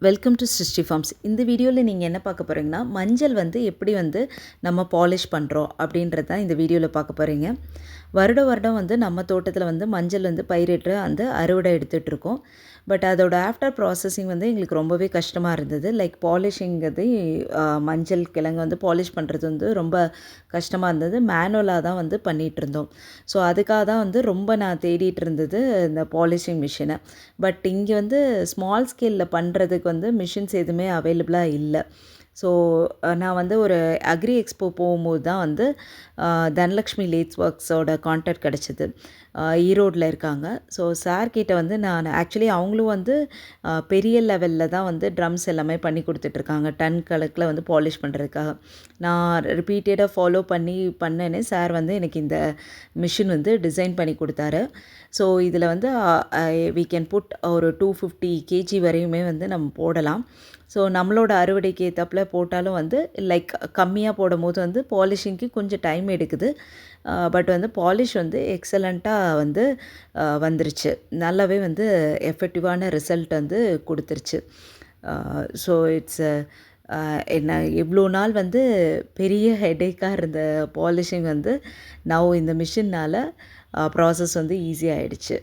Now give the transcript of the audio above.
Welcome to சிருஷ்டி forms. இந்த வீடியோவில் நீங்கள் என்ன பார்க்க போகிறீங்கன்னா, மஞ்சள் வந்து எப்படி வந்து நம்ம பாலிஷ் பண்ணுறோம் அப்படின்றது தான் இந்த வீடியோவில் பார்க்க போகிறீங்க. வருடம் வந்து நம்ம தோட்டத்தில் வந்து மஞ்சள் வந்து பயிரிட்டு அந்த அறுவடை எடுத்துகிட்ருக்கோம். பட் அதோட ஆஃப்டர் ப்ராசஸிங் வந்து எங்களுக்கு ரொம்பவே கஷ்டமாக இருந்தது. லைக் பாலிஷிங்கிறது மஞ்சள் கிழங்கு வந்து பாலிஷ் பண்ணுறது வந்து ரொம்ப கஷ்டமாக இருந்தது. மேனுவலாக தான் வந்து பண்ணிகிட்ருந்தோம். ஸோ அதுக்காக தான் வந்து ரொம்ப நான் தேடிட்டு இருந்தது இந்த பாலிஷிங் மிஷினை. பட் இங்கே வந்து ஸ்மால் ஸ்கேலில் பண்ணுறதுக்கு வந்து மிஷின்ஸ் எதுவுமே அவைலபிளாக இல்லை. ஸோ நான் வந்து ஒரு அக்ரி எக்ஸ்போ போகும்போது தான் வந்து தனலக்ஷ்மி லேத்ஸ் ஒர்க்ஸோட கான்டாக்ட் கிடச்சிது. ஈரோடில் இருக்காங்க. ஸோ சார்கிட்ட வந்து நான் ஆக்சுவலி அவங்களும் வந்து பெரிய லெவலில் தான் வந்து ட்ரம்ஸ் எல்லாமே பண்ணி கொடுத்துட்ருக்காங்க. டன் கணக்கில் வந்து பாலிஷ் பண்ணுறதுக்காக. நான் ரிப்பீட்டடாக ஃபாலோ பண்ணேன்னு சார் வந்து எனக்கு இந்த மிஷின் வந்து டிசைன் பண்ணி கொடுத்தாரு. ஸோ இதில் வந்து வி கேன் புட் ஒரு 250 கேஜி வரையுமே வந்து நம்ம போடலாம். ஸோ நம்மளோட அறுவடைக்கு ஏற்றாப்புல போட்டாலும் வந்து லைக் கம்மியாக போடும்போது வந்து பாலிஷிங்க்கு கொஞ்சம் டைம் எடுக்குது. பட் வந்து பாலிஷ் வந்து எக்ஸலண்ட்டாக வந்து வந்துருச்சு. நல்லாவே வந்து எஃபெக்டிவான ரிசல்ட் வந்து கொடுத்துருச்சு. ஸோ இட்ஸ் என்ன இவ்வளோ நாள் வந்து பெரிய ஹெடேக்காக இருந்த பாலிஷிங் வந்து நவ் இந்த மிஷினால் ப்ராசஸ் வந்து ஈஸியாகிடுச்சு.